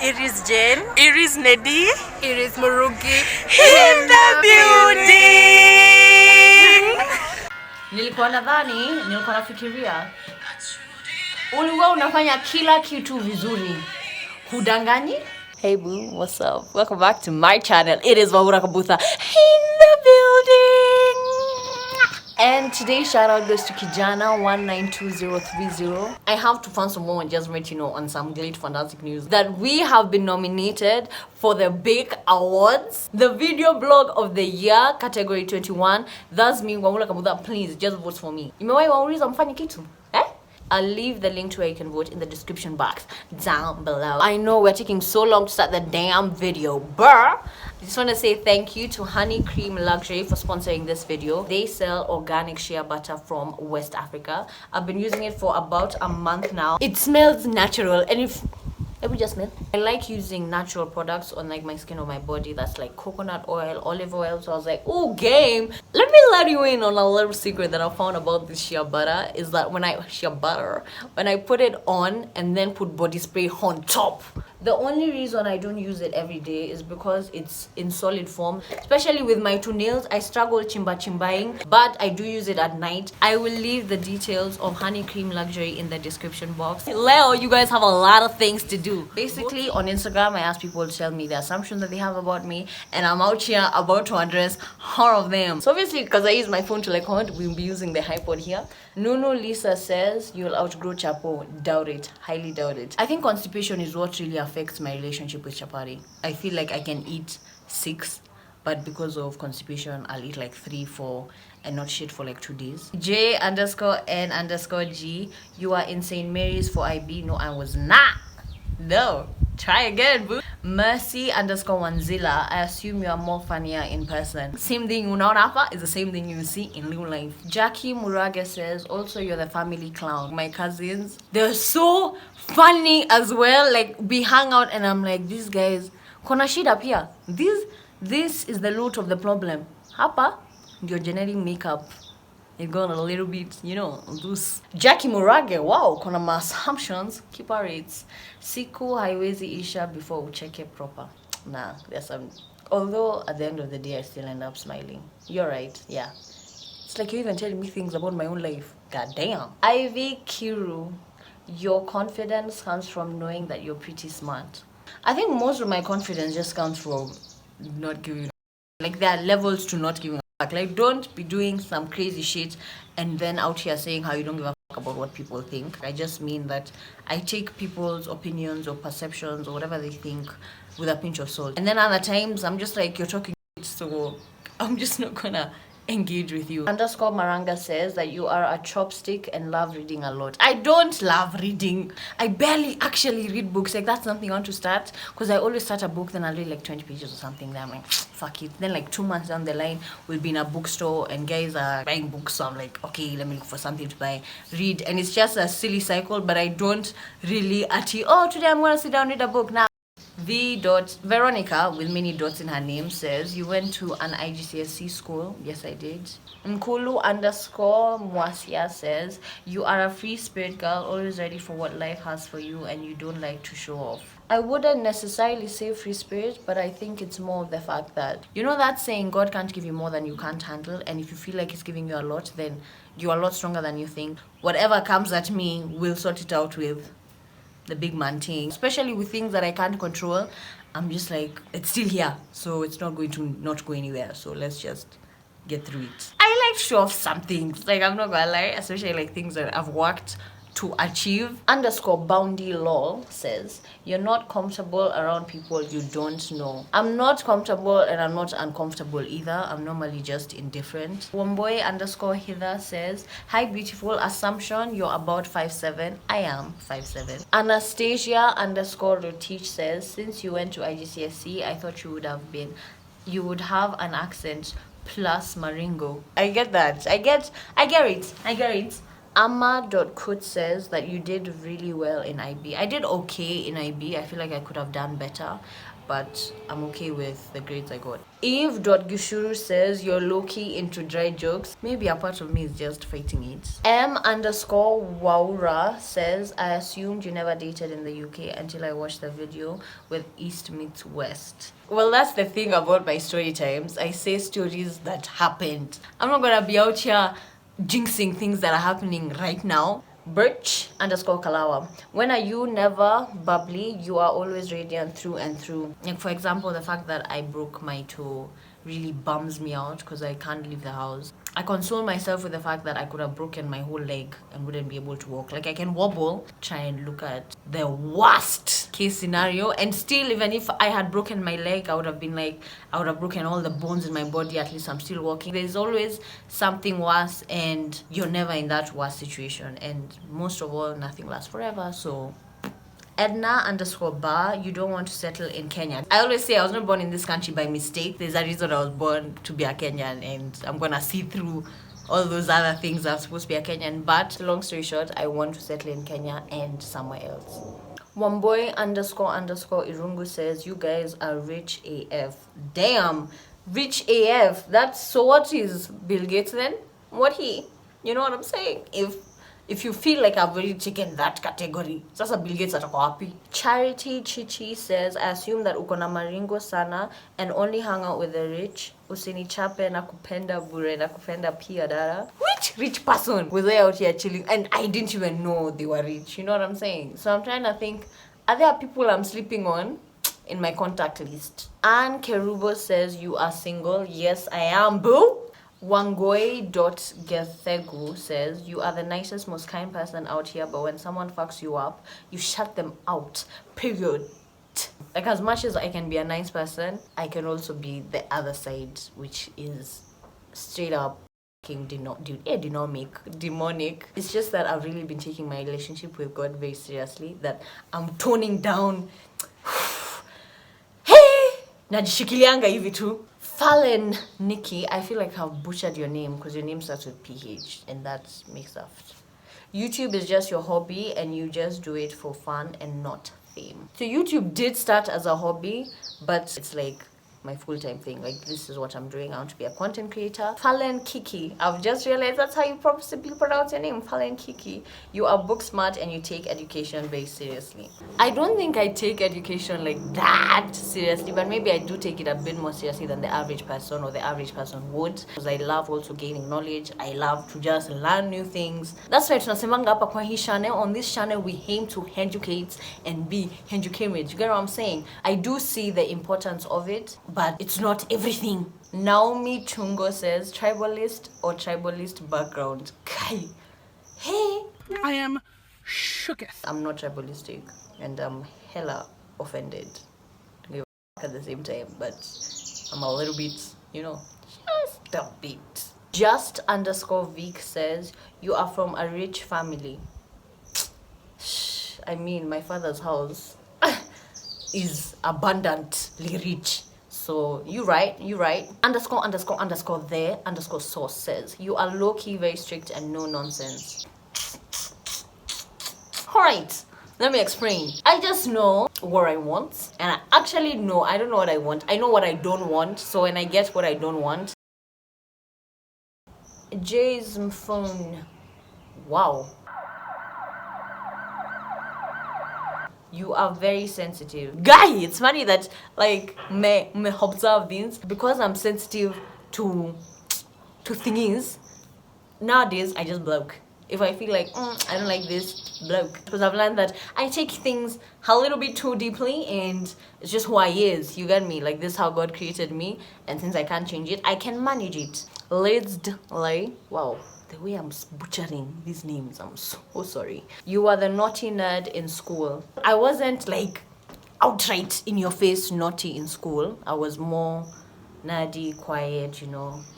It is Jen. It is Nedi. It is Murugi. In the building. Nilikuwa nafikiria ulikuwa unafanya kila kitu vizuri. Hudanganyi? Hey boo, what's up? Welcome back to my channel. It is Wahura Kabutha in the building. And today's shout out goes to Kijana 192030. I have to find someone and just let you know on some great fantastic news that we have been nominated for the big awards, the video blog of the year category 21. That's me, Wahura Kabutha. Please just vote for me. Imewahi wauliza mfanye kitu? I'll leave the link to where you can vote in the description box down below. I know we're taking so long to start the damn video, but I just want to say thank you to Honey Cream Luxury for sponsoring this video. They sell organic shea butter from West Africa. I've been using it for about a month now. It smells natural, and if let me just smell. I like using natural products on like my skin or my body. That's like coconut oil, olive oil. So I was like, oh, game. Let me let you in on a little secret that I found about this shea butter is that when I put it on and then put body spray on top, the only reason I don't use it every day is because it's in solid form. Especially with my two nails, I struggle chimbaing, but I do use it at night. I will leave the details of Honey Cream Luxury in the description box. Leo, you guys have a lot of things to do. Basically, on Instagram, I ask people to tell me the assumptions that they have about me, and I'm out here about to address all of them. So obviously, because I use my phone to like hunt, we'll be using the iPod here. Nunu Lisa says, you'll outgrow Chapo. Doubt it. Highly doubt it. I think constipation is what really affects my relationship with chapati. I feel like I can eat 6, but because of constipation, I'll eat like 3, 4, and not shit for like 2 days. J_N_G, you are in St. Mary's for IB. No, I was not. No, try again, boo. Mercy_Wanzilla, I assume you are more funnier in person. Same thing unaona is the same thing you see in real life. Jackie Murage says, also you're the family clown. My cousins, they're so funny as well. Like we hang out and I'm like, these guys, kona shit up here. This is the root of the problem. Hapa, your genetic makeup. It got a little bit, you know, loose. Jackie Murage, wow, kona ma assumptions. Keep our rates. Siku haiwezi isha before we check it proper. Nah, there's some. Although at the end of the day, I still end up smiling. You're right, yeah. It's like you're even telling me things about my own life. God damn. Ivy Kiru, your confidence comes from knowing that you're pretty smart. I think most of my confidence just comes from not giving. Like there are levels to not giving. Like don't be doing some crazy shit and then out here saying how you don't give a fuck about what people think. I just mean that I take people's opinions or perceptions or whatever they think with a pinch of salt. And then other times I'm just like, you're talking shit, so I'm just not gonna engage with you. _Maranga says that you are a chopstick and love reading a lot. I don't love reading. I barely actually read books. Like that's something I want to start, because I always start a book, then I'll read like 20 pages or something. Then I'm like, fuck it. Then like 2 months down the line, we'll be in a bookstore and guys are buying books. So I'm like, okay, let me look for something to buy, read. And it's just a silly cycle, but I don't really today I'm gonna sit down and read a book now. Veronica, with many dots in her name, says, you went to an IGCSE school. Yes, I did. Nkulu_Mwasia says, you are a free spirit girl, always ready for what life has for you, and you don't like to show off. I wouldn't necessarily say free spirit, but I think it's more of the fact that, you know that saying, God can't give you more than you can't handle, and if you feel like he's giving you a lot, then you're a lot stronger than you think. Whatever comes at me, we'll sort it out with the big man thing. Especially with things that I can't control, I'm just like, it's still here, so it's not going to not go anywhere, so let's just get through it. I like to show off some things, like I'm not gonna lie, especially like things that I've worked to achieve. _Boundy lol says, you're not comfortable around people you don't know. I'm not comfortable and I'm not uncomfortable either. I'm normally just indifferent. Womboy_Hither says, hi beautiful, assumption you're about 5'7". I am 5'7". Anastasia_Rotich says, since you went to IGCSE, I thought you would have an accent plus Maringo. I get that. I get it. Amma.kut says that you did really well in IB. I did okay in IB. I feel like I could have done better, but I'm okay with the grades I got. Eve.Gishuru says you're low-key into dry jokes. Maybe a part of me is just fighting it. M_Wahura says I assumed you never dated in the UK until I watched the video with East meets West. Well, that's the thing about my story times. I say stories that happened. I'm not gonna be out here jinxing things that are happening right now. Birch_Kalawa. When are you never bubbly? You are always radiant through and through. Like, for example, the fact that I broke my toe really bums me out because I can't leave the house. I console myself with the fact that I could have broken my whole leg and wouldn't be able to walk. Like, I can wobble, try and look at the worst case scenario, and still, even if I had broken my leg, I would have broken all the bones in my body. At least I'm still walking. There's always something worse, and you're never in that worst situation. And most of all, nothing lasts forever. So Edna_Bar, you don't want to settle in Kenya. I always say I was not born in this country by mistake. There's a reason I was born to be a Kenyan, and I'm gonna see through all those other things. I'm supposed to be a Kenyan, but long story short, I want to settle in Kenya and somewhere else. Wamboy__Irungu says you guys are rich AF. Damn, rich AF. That's so. What is Bill Gates then? You know what I'm saying? If you feel like I've already taken that category, sasa Bill Gates atako wapi? Charity Chichi says I assume that uko na maringo sana and only hang out with the rich. Usinichape na kupenda bure na kupenda pia dara. Which rich person was they out here chilling and I didn't even know they were rich? You know what I'm saying? So I'm trying to think, are there people I'm sleeping on in my contact list? Anne Kerubo says you are single. Yes, I am, boo. Wangoi.Gethegu says you are the nicest, most kind person out here, but when someone fucks you up, you shut them out. Period. Like, as much as I can be a nice person, I can also be the other side, which is straight up demonic. It's just that I've really been taking my relationship with God very seriously, that I'm toning down. Hey, najishikilianga hivi tu. Fallen Nikki, I feel like I've butchered your name because your name starts with PH, and that makes up. YouTube is just your hobby and you just do it for fun and not fame. So YouTube did start as a hobby, but it's like my full-time thing. Like, this is what I'm doing. I want to be a content creator. Fallen Kiki, I've just realized that's how you probably pronounce your name. Fallen Kiki, you are book smart and you take education very seriously. I don't think I take education like that seriously, but maybe I do take it a bit more seriously than the average person, or the average person would, because I love also gaining knowledge. I love to just learn new things. That's why tunasemanga hapa kwa hii channel. On this channel we aim to educate and be educated. You get what I'm saying? I do see the importance of it, but it's not everything. Naomi Chungo says tribalist or tribalist background. Kai. Hey, I am shooketh. I'm not tribalistic and I'm hella offended at the same time, but I'm a little bit, just a bit. Just_Vic says you are from a rich family. I mean, my father's house is abundantly rich. So you right. ___there_source says you are low-key, very strict and no nonsense. Alright, let me explain. I just know what I want, and I actually know I don't know what I want. I know what I don't want. So when I get what I don't want, Jay's phone. Wow. You are very sensitive. Guy, it's funny that like me observe things because I'm sensitive to things. Nowadays I just block. If I feel like I don't like this, block. Because I've learned that I take things a little bit too deeply, and it's just who I is. You get me? Like, this is how God created me, and since I can't change it, I can manage it. Wow. The way I'm butchering these names, I'm so sorry. You are the naughty nerd in school. I wasn't like outright in your face naughty in school. I was more nerdy, quiet,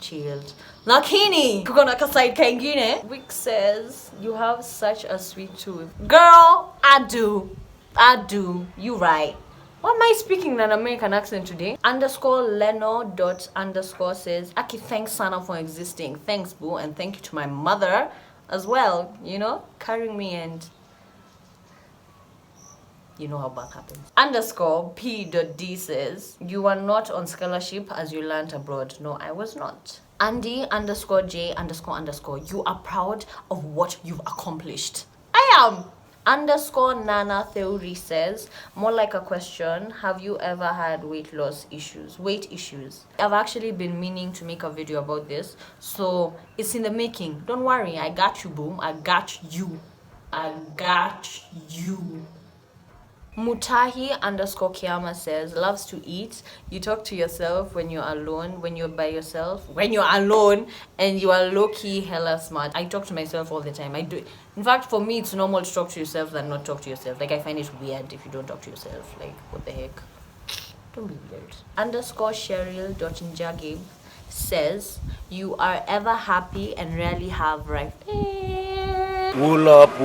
chilled. Lakini kukona kaside kaingine. Wick says you have such a sweet tooth. Girl, I do. You right. Why am I speaking in an American accent today? _Leno._ says Aki, thanks Sana for existing. Thanks boo, and thank you to my mother. as well, carrying me, and you know how back happens. Underscore P.D says, you are not on scholarship as you learnt abroad. No, I was not. Andy underscore J underscore, you are proud of what you've accomplished. I am. Underscore Nana Theory says, more like a question, have you ever had weight issues? I've actually been meaning to make a video about this, so it's in the making. Don't worry, I got you, boom. I got you. Mutahi underscore Kiama says, loves to eat. You talk to yourself when you're alone, when you're by yourself, when you're alone, and you are low-key hella smart. I talk to myself all the time. I do. In fact, for me, it's normal to talk to yourself than not talk to yourself. Like, I find it weird if you don't talk to yourself. Like, what the heck? Don't be weird. Underscore Cheryl.njagi says, you are ever happy and rarely have rife. Wool up,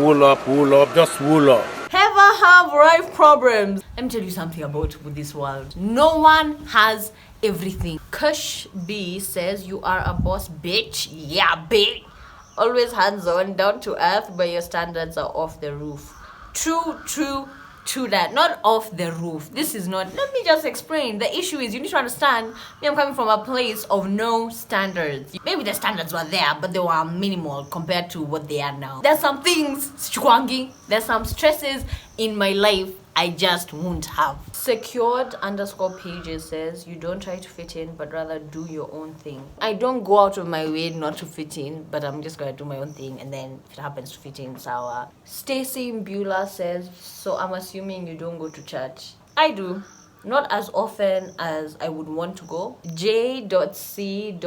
just wool up. Ever have life problems? Let me tell you something about with this world. No one has everything. Kush B says, you are a boss bitch. Yeah, bitch. Always hands on, down to earth, but your standards are off the roof. True that. Not off the roof. This is not. Let me just explain. The issue is you need to understand me. I'm coming from a place of no standards. Maybe the standards were there, but they were minimal compared to what they are now. There's some things, there's some stresses in my life I just won't have. Secured underscore pages says, you don't try to fit in, but rather do your own thing. I don't go out of my way not to fit in, but I'm just gonna do my own thing, and then if it happens to fit in, sour. Stacy Mbula says, so I'm assuming you don't go to church. I do. Not as often as I would want to go. J.C.Car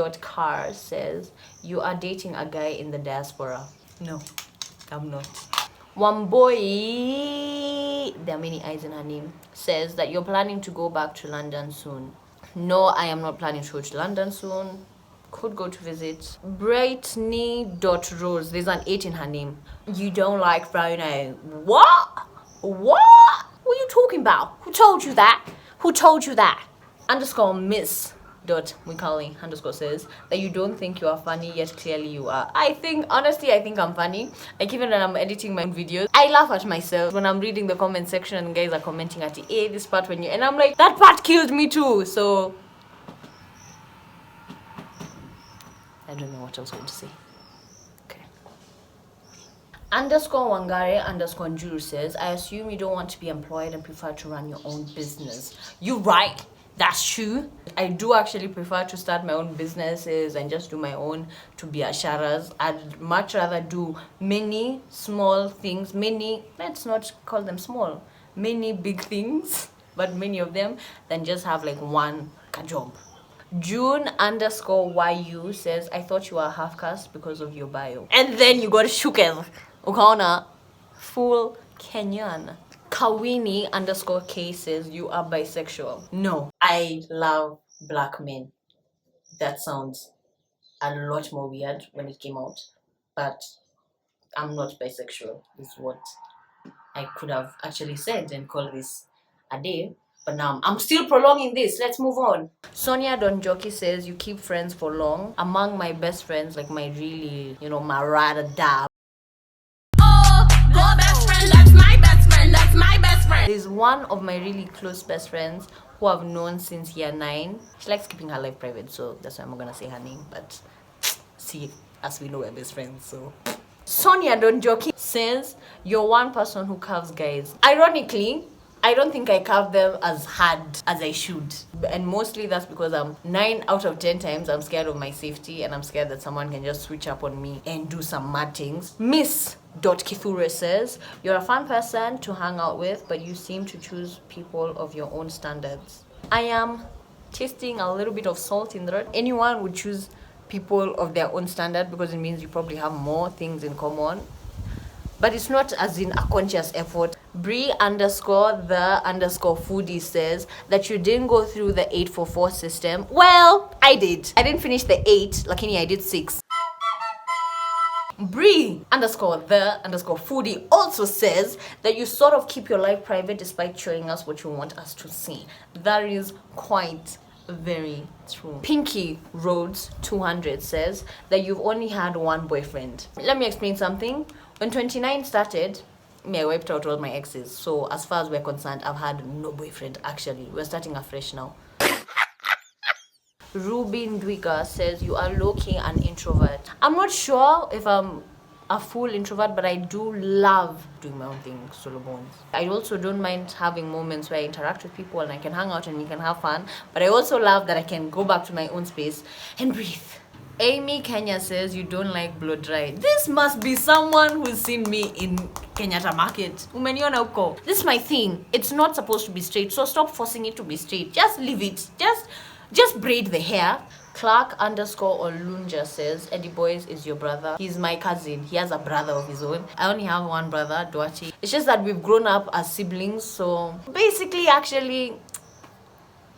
says, you are dating a guy in the diaspora. No, I'm not. Wamboi, there are many eyes in her name, says that you're planning to go back to London soon. No, I am not planning to go to London soon. Could go to visit. Brightney.Rose, there's an 8 in her name. You don't like Frono. What? What are you talking about? Who told you that? Underscore Miss Wikali underscore says that you don't think you are funny, yet clearly you are. Honestly, I think I'm funny. Like, even when I'm editing my videos, I laugh at myself when I'm reading the comment section and guys are commenting at hey, this part when you, and I'm like, that part killed me too. So I don't know what I was going to say. Okay. Underscore Wangare underscore Njuru says, I assume you don't want to be employed and prefer to run your own business. You're right. That's true. I do actually prefer to start my own businesses and just do my own to be asharas. I'd much rather do many small things, let's not call them small, many big things, but many of them, than just have like one job. June underscore YU says, I thought you were half caste because of your bio. And then you got Shukel. Ukaona, full Kenyan. Kawini underscore K says, you are bisexual. No, I love black men. That sounds a lot more weird when it came out, but I'm not bisexual, is what I could have actually said and called this a day. But now I'm still prolonging this. Let's move on. Sonia Donjoki says, you keep friends for long. Among my best friends, like my really, my rada dab. There's one of my really close best friends who I've known since year 9. She likes keeping her life private, so that's why I'm not gonna say her name, but see, as we know, we're best friends, so. Sonia Donjoki says, you're one person who carves guys. Ironically, I don't think I carve them as hard as I should. And mostly that's because 9 out of 10 times I'm scared of my safety, and I'm scared that someone can just switch up on me and do some mad things. Miss.Kithure says, you're a fun person to hang out with, but you seem to choose people of your own standards. I am tasting a little bit of salt in the road. Anyone would choose people of their own standard because it means you probably have more things in common. But it's not as in a conscious effort. Bree underscore the underscore foodie says that you didn't go through the 844 system. Well, I did. I didn't finish the 8, lakini I did 6. Bree underscore the underscore foodie also says that you sort of keep your life private despite showing us what you want us to see. That is quite Very true. Pinky Rhodes 200 says that you've only had one boyfriend. Let me explain something. When 29 started, I wiped out all my exes. So as far as we're concerned, I've had no boyfriend actually. We're starting afresh now. Ruby Ndwiga says you are low-key an introvert. I'm not sure if I'm a full introvert, but I do love doing my own thing, solo bones. I also don't mind having moments where I interact with people and I can hang out and we can have fun, but I also love that I can go back to my own space and breathe. Amy Kenya says you don't like blow dry. This must be someone who's seen me in Kenyatta Market. Umeniona uko. This is my thing. It's not supposed to be straight, so stop forcing it to be straight. Just leave it. Just braid the hair. Clark_Olunja says Eddie Boys is your brother. He's my cousin. He has a brother of his own. I only have one brother, Duachi. It's just that we've grown up as siblings, so basically actually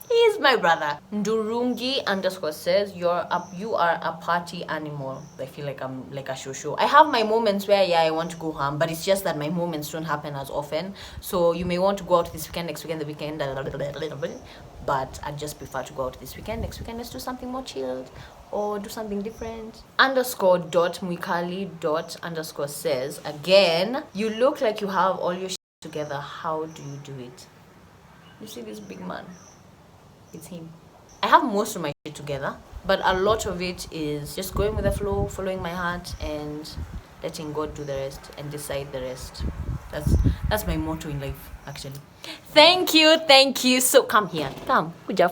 he's my brother. Ndurungi_ says you are a party animal. I feel like I'm like a shosho. I have my moments where I want to go home, but it's just that my moments don't happen as often. So you may want to go out this weekend, next weekend, the weekend, but I just prefer to go out this weekend. Next weekend, let's do something more chilled or do something different. _.mwikali. Says again, you look like you have all your shit together. How do you do it? You see this big man? It's him. I have most of my shit together, but a lot of it is just going with the flow, following my heart, and letting God do the rest and decide the rest. That's my motto in life, actually. Thank you. So come here. Come. Kuja.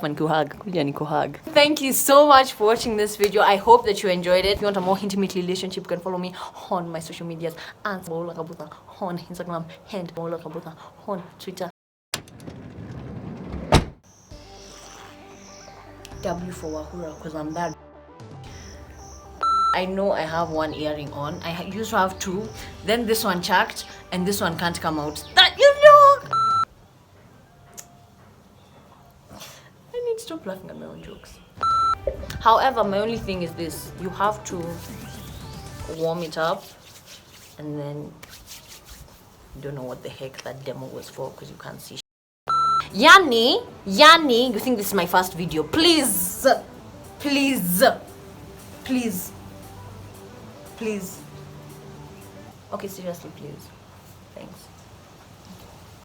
Thank you so much for watching this video. I hope that you enjoyed it. If you want a more intimate relationship, you can follow me on my social medias and Wahura Kabutha on Instagram and Wahura Kabutha on Twitter. W for Wahura, because I'm that. I know I have one earring on. I used to have two. Then this one checked, and this one can't come out. That you know. I need to stop laughing at my own jokes. However, my only thing is this: you have to warm it up, and then you don't know what the heck that demo was for because you can't see. Yani, you think this is my first video? Please. Okay, seriously, please. Thanks.